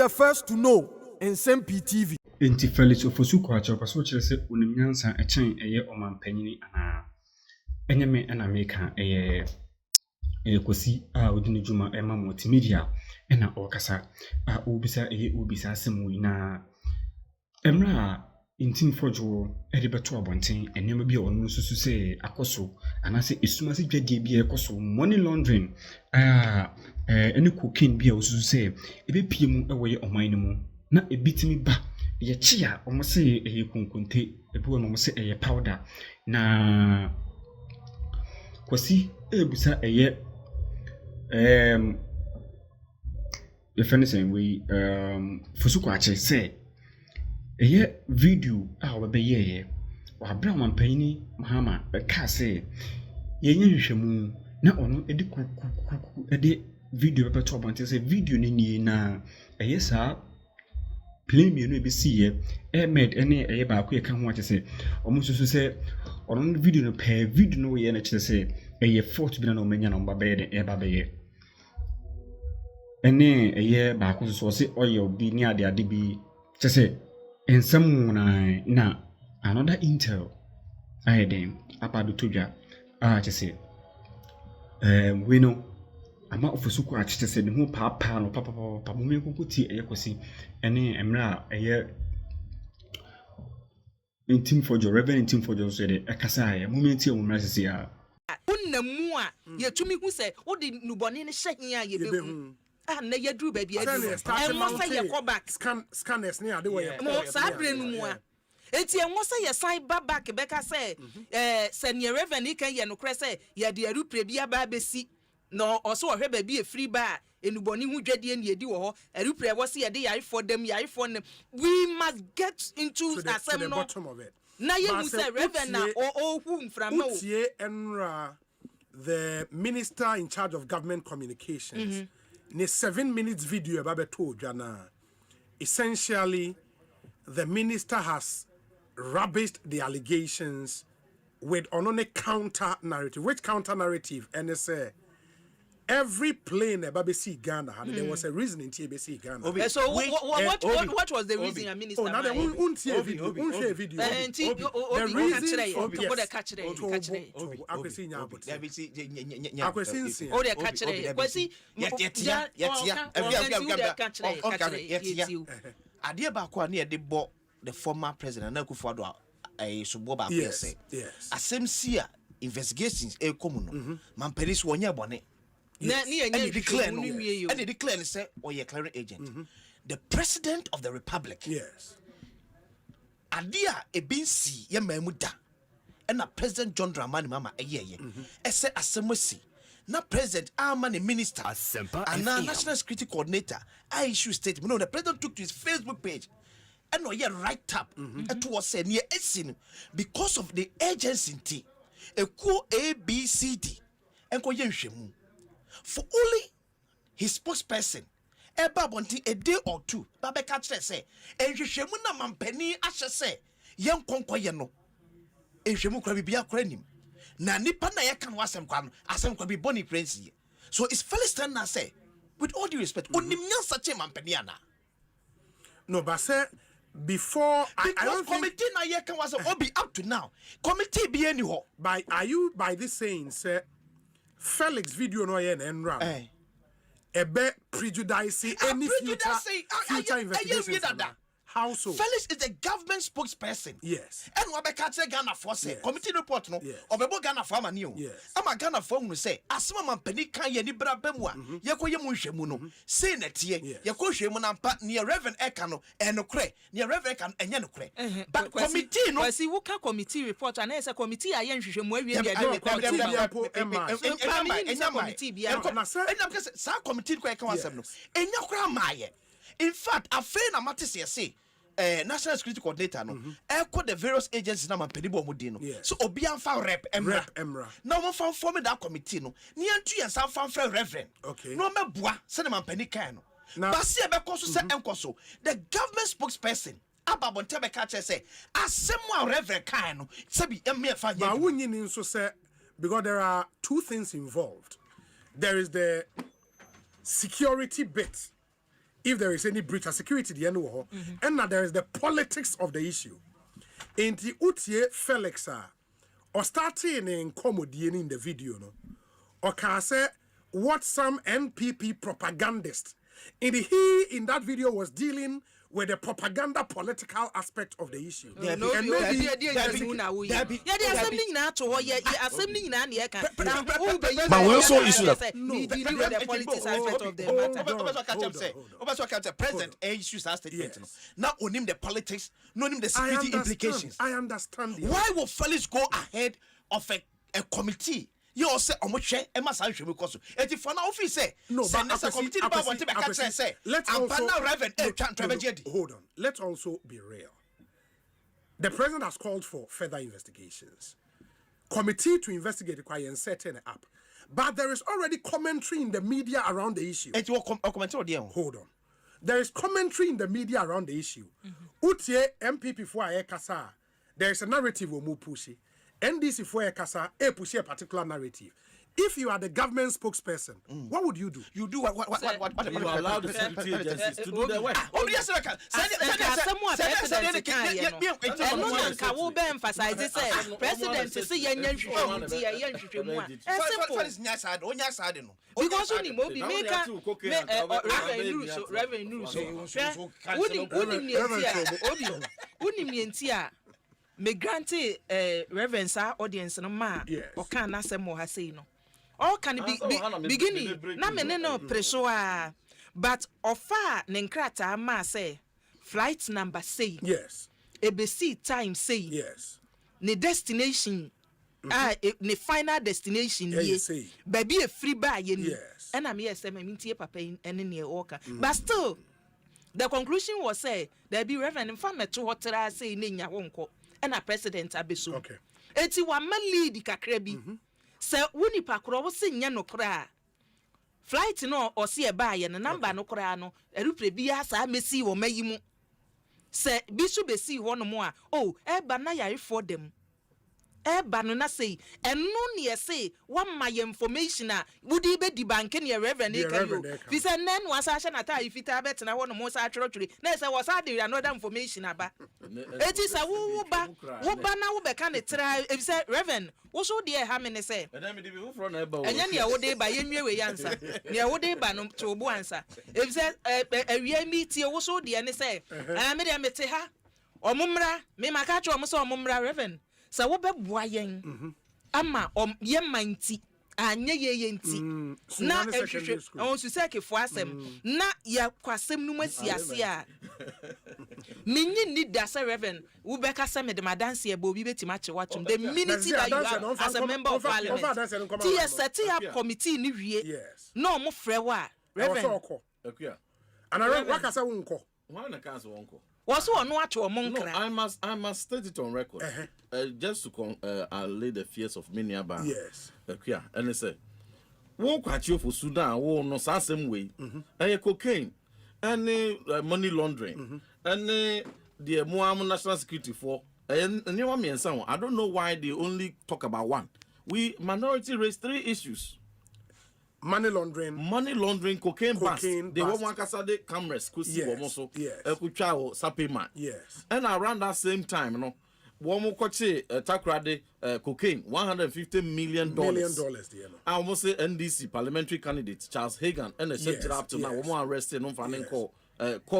the first to know. Nsem-Pii TV. Felix Ofosu Kwakye paso kire se onim nyansa echen eye omanpanyini ana enyeme na meka eye kosi a odini juma ema multimedia na okasa a obisa eye obisa asemu na emra Ntim Fordjour de beto abonten enema bi a onu susu se akoso anase esuma se dwadie bi ekoso money laundering ene cocaine bi a osusu se ebe pie mu ewoye oman mu na ebitimi ba ye chia omo se eye kunkunte ebi wono omo se eye powder na kwasi ebusa eye ye fene say we Ofosu Kwakye say eye video a obeyeye wa bra manpani mahama ka say ye nyehwehwemu na ono edi kuku edi video beto abonte say video ni na eye sa play me no be see ye made ene eye ba ko ye ka ho ache say omo susu say ono video no pe video no ye na che say eye fault bi na omanya na omba be de e ba be ye ene eye ba ko so say oye obi ni ade bi che say Nsem na another intel aiden apado todwa che say we know ama Ofosu Kwakye say ne ho papa no papa mo me kokuti eye kosi ene emra eye Ntim Fordjour Reverend Ntim Fordjour so de ekasa ye moment e omra sisi a unnamu a yetumi hu say wo de nubone ne hye a ye behu na yadru ba bia du enwo say ye call back scanners ne ade wo ye mo sabre nu mu a enti enwo say ye sign back beka say senior revenue kan ye no kre say ye de arupre bia ba besi no oso wo hwe ba bia free ba enuboni hu dwade ne edi wo ho arupre wo say ye de yare for them we must get into asem no na ye mu say revenue na hu mframa wo tie enra the minister in charge of government communications in a 7 minutes video about Jana. Essentially, the minister has rubbished the allegations with on a counter narrative. Which counter narrative? And they say every plane about BBC Ghana had there was a reason in TBC Ghana. So what was the reason, a minister? Oh, now they won't see a video. The the former president Akufo-Addo Suboba say asemsia investigations e komuno man peris wonye bone and they declare and say or ye clearing agent the president of the republic adia e bin si ye mamuda and na president John Dramani mama ye say asemosi na president amane minister and na national security coordinator I issue statement no the president took to his Facebook page and no ye right up it was say near esin because of the agency a co ABCD and ko ye hwemu for only his spokesperson eba bonti a day or two babe ka kire say enhwehwemu na mampani ahye say ye nkonkoye no enhwehemu kra bibia kra nim na nipa na ye kan wasem kwa no asem kwa bi boni prince. So it's Philistine na say with all due respect onim nyansa che mampani ana no but say before I don't committee na ye kan was obi up to now committee be any ho by are you by this saying say Felix video no yen enra ebe prejudice any future investigations. How so? Felix is the government spokesperson. Yes. And Wabeka Ghana for say committee report no Obebo Ghana for mani. Yes. Ama Ghana for no say asema mampani kan ye ni bra bemwa ye ko ye mu hwemu no say na tie ye ko hwemu na mpa near Reverend Eka no enokre near Reverend Eka enye nokre but committee no see who can committee report and say committee aye nhwehwemu awie dia sa committee ko eka wasem no enya kra maaye. In fact, I feel na matisi say national security coordinator no echo the various agencies na mampenibo omudin no so obi anfa rep emra na mo fan form that committee no ni antu yensa fan fra reverend no meboa se na mampeni kan no basi ebeko so se enkoso the government spokesperson ababonte be ka che say asemu reverend kan no se bi emme fa ba wunyi ni nso say because there are two things involved. There is the security bit if there is any breach of security, the end and now there is the politics of the issue. In the Utie Felix, or starting in comedy in the video, no, or can say what some NPP propagandists in that video was dealing with the propaganda political aspect of the issue. But we also issue that president issues that statement. Now on him the politics, not him the security implications. I understand. Why will Felix go ahead of a committee? You say omoche e ma san hwe because eti for now office say no, but a committee ba want to be catch say let's also hold on. Let's also be real. The president has called for further investigations. Committee to investigate the quiet and setting it up. But there is already commentary in the media around the issue. Hold on. There is commentary in the media around the issue. Utie MPP for Kasa. There is a narrative of Mupushi. NDC for Kasa, push a particular narrative. If you are the government spokesperson, what would you do? You do what you allow the security agencies to do their work. Me grante reverence audience no ma o kan na sem mo ha sei no all can be beginning na me no preso a but ofa ne nkrata ma say flight number say yes ebesi time say yes ne destination ne final destination ye baby e free buy ye ni and am here say me ntie papa ene ne oka but still the conclusion was say there be reverend fa meto hotera say ne nya wonko and a president abeso. Okay. Eti wa ma lead kakra bi. Se woni pakro wo se nya no kra. Flight no o se e ba ye no number no kra no erupre bi asa mesi wo mayimu. Se bisu besi ho no mo a oh e ba na yare for them. Eba no na say eno ne yese wa ma information a wudi be di bank ne reverend e kan yo fi say nen wasa hye na ta ifita bet na wo no mo sa atwerotwere na say wasa de another information aba eti say wo ba na wo be kan ne tra e say reverend wo so de ha me ne say ena me di bi fro na eba wo enya ne wo de ba yenwie we yansa ne wo de ba no to bo ansa e say awia mi tie wo so de ne say me de me te ha omumra me maka twa mo so omumra reverend sa wo beboa yen ama ye manti anya ye nti na ehwehwe on su sekefo asem na ya kwasem no masiase a minyi ni da sa reverend wo be ka se me de madanse e bo bi betima che watchum the minute that you are as a member of parliament ti set up committee ni wie no mo frɛ wa reverend akuya ana wakasa wo nko why na kanso wonko also ono acho mo nkra I must state it on record just to allay the fears of many about yes akuya and they say won Kwakye Ofosu da wo no sasem we cocaine and money laundering and the Moam national security for and I don't know why they only talk about one. We minority raised 3 issues. Money laundering, cocaine bust. They want one kasade cameras, kusi bomoso, ekucha sapema. Yes. And around that same time, you know, one more koche takrade cocaine, $150 million. I almost say NDC parliamentary candidate Charles Hagan and set it up to now. One arrested, no funding call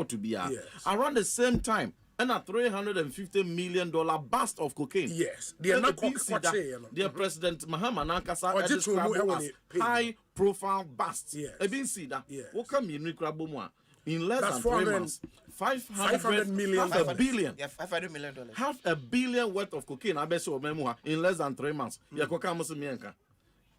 to be around the same time. And a $350 million bust of cocaine. Yes. The President Mahama Nankasa described as high-profile bust. Yes. Ebin see that. What come in in less than 3 months? 500 million, half a billion. Yeah, $500 million. $500 million worth of cocaine. I bet you in less than 3 months.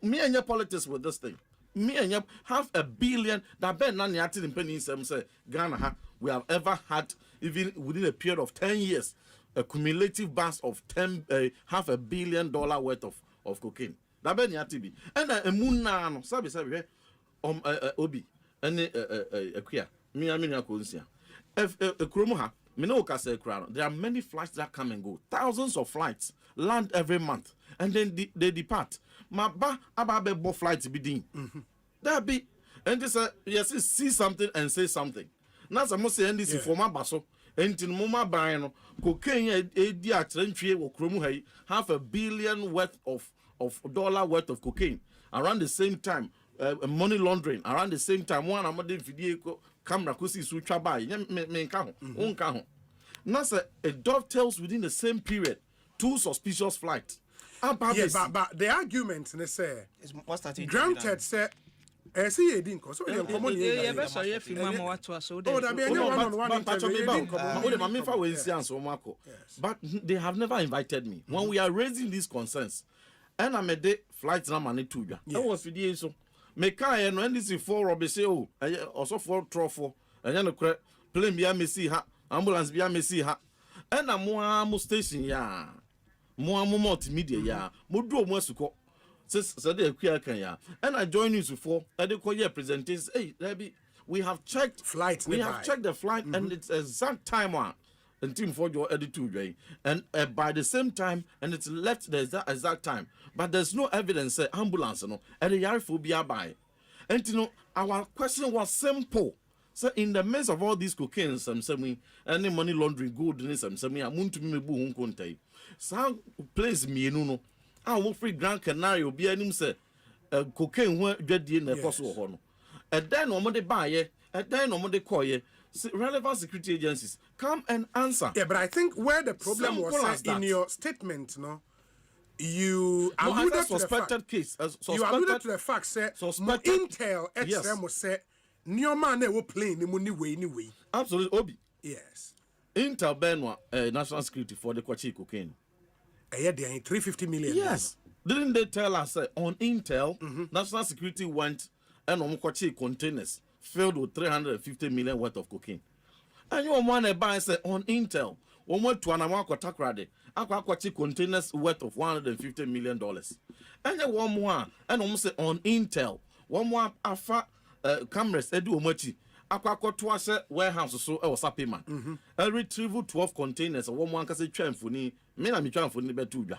Me and your politics with this thing. Me and your $500 million. That bet none yet in penny say Ghana we have ever had. Even within a period of 10 years, a cumulative bust of $500 million worth of cocaine. That be nyatibi. And a muna no sabi obi and akuya me amina konsia. Kromo ha me no ka say kra no. There are many flights that come and go. Thousands of flights land every month and then they depart. Ma ba aba be flights be din. That be and this yes see something and say something. na some say NDC for my baso enti no ma ban no cocaine e di atrantwie wo kromu hai $500 million worth of dollar worth of cocaine around the same time money laundering around the same time one amade video camera ko si so twa ba me nka ho nka ho na say it dovetails within the same period 2 suspicious flights. Yes, but the argument they say granted say see you didn't so they come on here be sorry if mama what to so oh that be any one interview but they have never invited me when we are raising these concerns and I'm a day flight na money to ya I was video so me kai no NDC for rob say oh also for trofo and no plane bia me see ha ambulance bia me see ha and am station ya mo multimedia ya mo do mo asuko so they kan ya and I join you for and they call your presentations hey we have checked flights we have checked the flight and it's exact time one Ntim Fordjour edited and by the same time and it's left the exact time but there's no evidence ambulance no and the yarophobia by and you know our question was simple. So in the midst of all these cocaine and any money laundering good in some amuntu me bu hunkontai so place me no I will free Grand Canary be anim say cocaine ho dwadie na koso ho no and then no de buy and then no de call relevant security agencies come and answer. Yeah, but I think where the problem was in your statement you alluded to the fact case you alluded to the fact say Intel XM say Nioma na wo plane ni money way. Absolutely, Obi. Yes. Intel Benwa national security for the Kwakye cocaine. Yeah, they are 350 million. Yes. Didn't they tell us on Intel national security went and on Kwakye containers filled with 350 million worth of cocaine. And you want to buy say on Intel one went to Anamako Takrade Kwakye containers worth of $150 million. And you one more and almost say on Intel one more afa cameras edu omachi akwakọ to ase warehouse so e wasapema retrieve 12 containers one one kase twamfoni me na me twamfoni be tudwa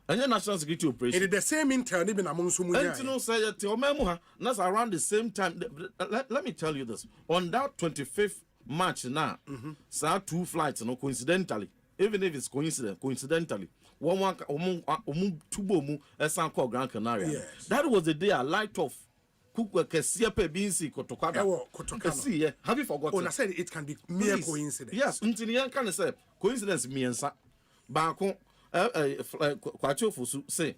anya national security operation it is the same Intel ni be na monso mu ya no say te omemu ha that's around the same time let me tell you this on that 25th March now so 2 flights no coincidentally even if it's coincidentally one tubo mu esan call Grand Canary. That was the day I light off have you forgotten? Oh, I said it can be mere coincidence. Yes, until you can say coincidence means Bako Kwakye Ofosu say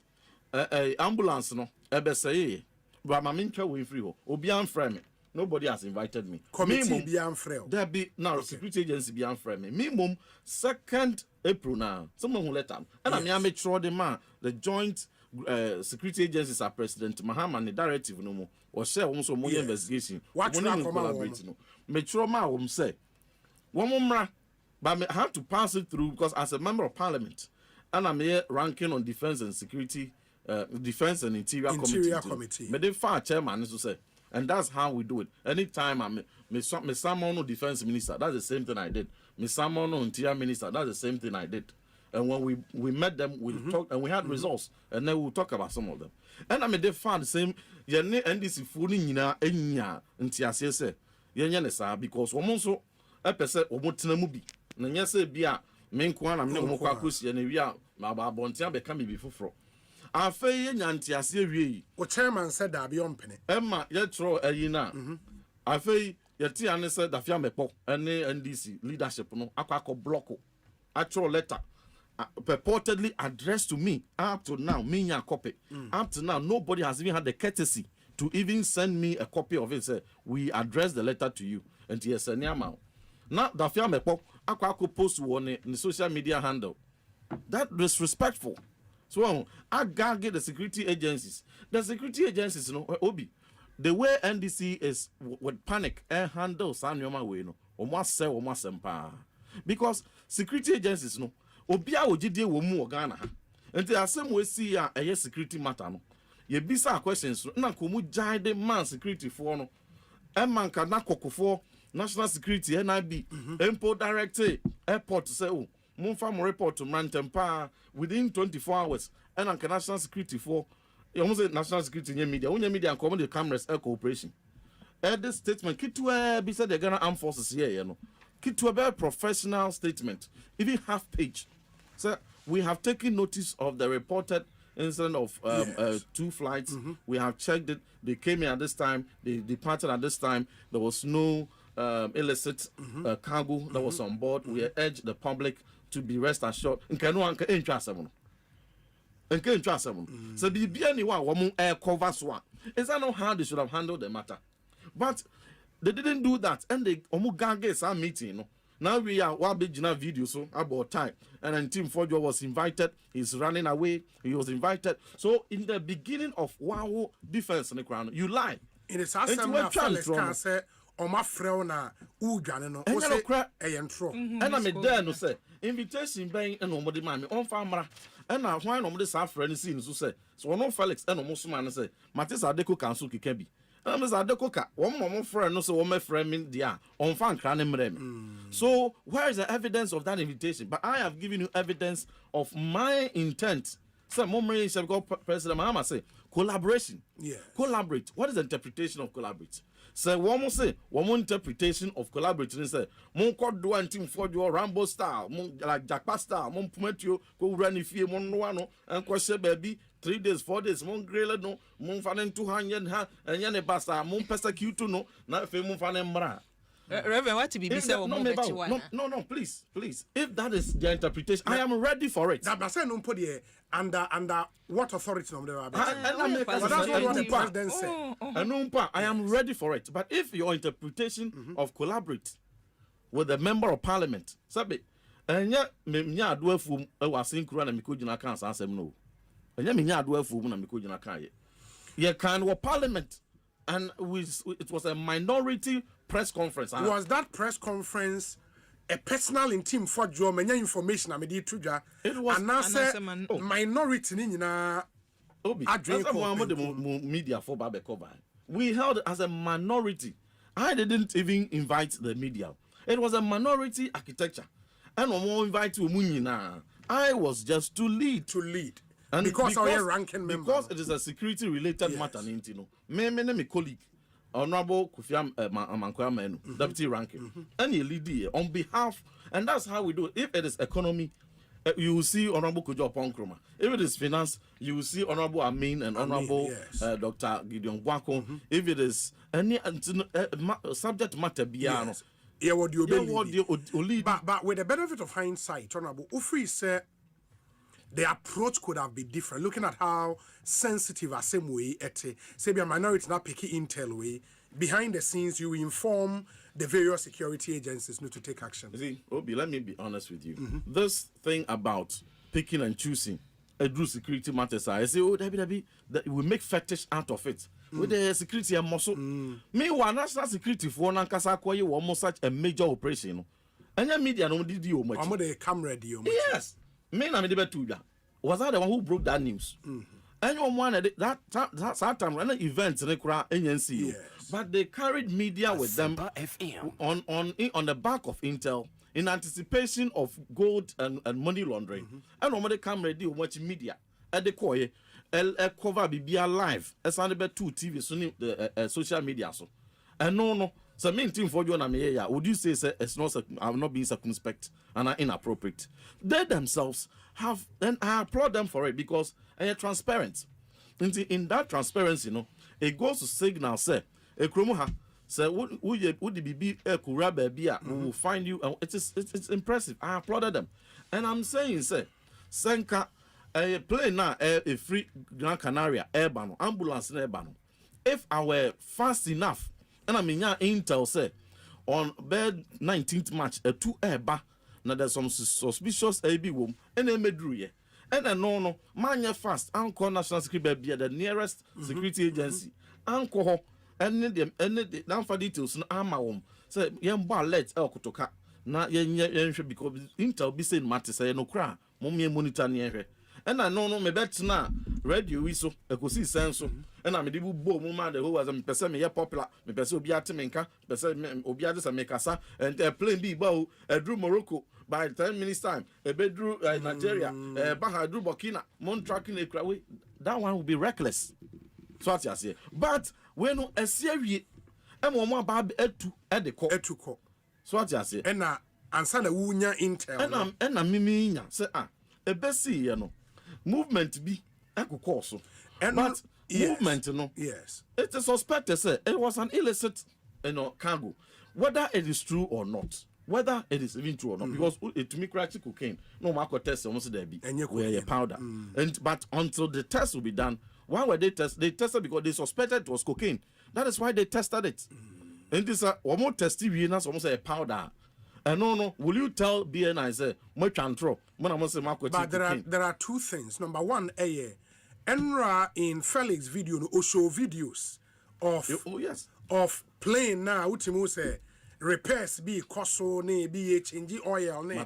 ambulance no ebe say but my mincha we free ho obi am frame nobody has invited me committee be am frame there be now security agency be am frame minimum 2nd April now someone who let am and I am make sure the man the joint security agencies are President Mahama the directive no more or share almost more investigation what collaborate no make sure ma say one more but I have to pass it through because as a member of parliament and I'm here ranking on defense and security defense and interior committee but they far chairman to say and that's how we do it anytime I'm me someone defense minister that's the same thing I did me someone interior minister that's the same thing I did. And when we met them, we talked and we had results, and then we'll talk about some of them. And I mean, they found the same. NDC fooling enya ntiase say yenya sa because womonso epese omotina mu bi na nya say bia me nko na me mo kwa kosi na wi a ma ba bontia be ka me bi foforo afei yenya ntiase wie o chairman said that be ompene emma ye tro ayi na afei ye ti ane said that fia mepo ene NDC leadership no akwa block actual letter purportedly addressed to me. Up to now, me a copy. Up to now, nobody has even had the courtesy to even send me a copy of it. Say we address the letter to you. And yes, now the family I post on the social media handle. That disrespectful. So I gotta get the security agencies. The security agencies, you know, Obi. The way NDC is with panic and handle Sanyoma way, no, almost say almost Nsem-Pii. Because security agencies, no. Obia ojide wo mu Ghana ha enti asem we see a security matter no ye bisa questions na ko mu jide man security for no man ka na kokofo national security NIB import director airport say oh mumfa mo report to Nsem-Pii within 24 hours and national security for you almost say national security media media and come the cameras cooperation this statement kitwa be said the Ghana Armed Forces here, you know. Kitwa be professional statement, even half page. So we have taken notice of the reported incident of 2 flights. We have checked it. They came in at this time. They departed at this time. There was no illicit cargo that was on board. We urge the public to be rest assured. So the BNY air cover swap. Is that not how they should have handled the matter? But they didn't do that, and they get our meeting. No? Now we are one big video so about time, and then Ntim Fordjour was invited. He's running away. He was invited. So in the beginning of Wow defense in the ground, you lie. In the assembly, can say, "Oh my friend, na udwane no." O say, "Eyentro." And I'm there no say invitation being and nobody mammy on farmer. And now why no this half friend seen so say so no Felix and almost man say Matis Adeko council kikebi. And Miss Adekoka, one more friend no so one my friend mean dia on fan cranim. So where is the evidence of that invitation? But I have given you evidence of my intent. Some memory shall go President Mahama say collaboration. Yeah. Collaborate. What is the interpretation of collaborate? So one more say one more interpretation of collaborating say mon code do Ntim Fordjour Rambo style, mon like Jackpa style, mon pumetio go run if you mon no and question baby 3 days 4 days mon grele no mon fanen 200 ha and yane basta mon persecute no na fe mon fanen mra. Reverend, what to be said? No, please. If that is the interpretation, I am ready for it. That say no put here under what authority no there? That's what the president said. I am ready for it. But if your interpretation of collaborate with a member of parliament, sabi, enya me nya adoafu e wasin kura na mikojina kan asem no. Enya me nya adoafu na mikojina kan ye. Ye kan wo parliament, and it was a minority press conference. Was that press conference a personal Ntim Fordjour many information I made to it was an minority nina media for Babe cover. We held it as a minority. I didn't even invite the media. It was a minority architecture. And we more invite to Munina. I was just to lead. And because our ranking member. Because it is a security related matter, Nintino. Me colleague. Honorable Kufiam Mankwamenu, deputy ranking, and you lead on behalf, and that's how we do it. If it is economy, you will see Honorable Kujo Ponkroma. If it is finance, you will see Honorable Amin and Honorable Dr. Gideon Wako. If it is any subject matter, beyond. But with the benefit of hindsight, Honorable Ufri said the approach could have been different. Looking at how sensitive a same way say be a minority not picking intel way. Behind the scenes, you inform the various security agencies not to take action. See, Obi, let me be honest with you. This thing about picking and choosing drew security matters. I say, oh, that we make fetish out of it. With the security and muscle. Meanwhile, national security for Nankasa Kwaye was almost such a major operation. And your media no did you much. I'm the camera deal. Yes. Me na me de betuda. Was I the one who broke that news? Anyone wanted that time when the events in the NNC. But they carried media with them on the back of Intel in anticipation of gold and money laundering. And nobody come ready watch media at the Koye cover be live. As on the 2 TV so social media so. And no. So me Ntim Fordjour na me ya. Would you say it's not I'm not being circumspect and are inappropriate? They themselves have, and I applaud them for it because they are transparent. In that transparency, it goes to signal say, Ekromuha, say would be a kura baby we will find you. It's impressive. I applauded them, and I'm saying say, Senka a plane now a free Gran Canaria airban ambulance airban. If I were fast enough. And I mean, Intel said on bed 19th March, a 2 airba. Now there's some suspicious AB womb, and they made ye. And then no, man, fast, Uncle National Security be the nearest security agency. Uncle, and the down for details, and armor home. Say, young bar let El Kotoka. Now, because Intel be saying, Matty say, no cry, Mommy monitor near. And I know me bet now radio whistle I could see sense and I'm a little boom the who was a person me popular me person be at Menka person obiades a mekasa and a plane be bow a drew Morocco by 10 minutes time a bedroom Nigeria Baha drew Burkina mon tracking a crowd that one will be reckless so what you say but when a series Emo ba etu edeko. Etuko. So what you say? Ena ansa na wunya intel. Ena mimi nya say ebesi ye no. Movement bi akukọ so. But movement no. Yes. It is suspected say it was an illicit cargo. Whether it is true or not. Whether it is even true or not, because it to me crack cocaine, no marker test almost there be where powder. But until the test will be done, why were they test? They tested because they suspected it was cocaine. That is why they tested it. And this one more testy almost a powder. And no, will you tell BNI say much antro? But there are two things. Number one, Enra in Felix video no show videos of plane now. Ultimo say repairs be coso ne be change oil ne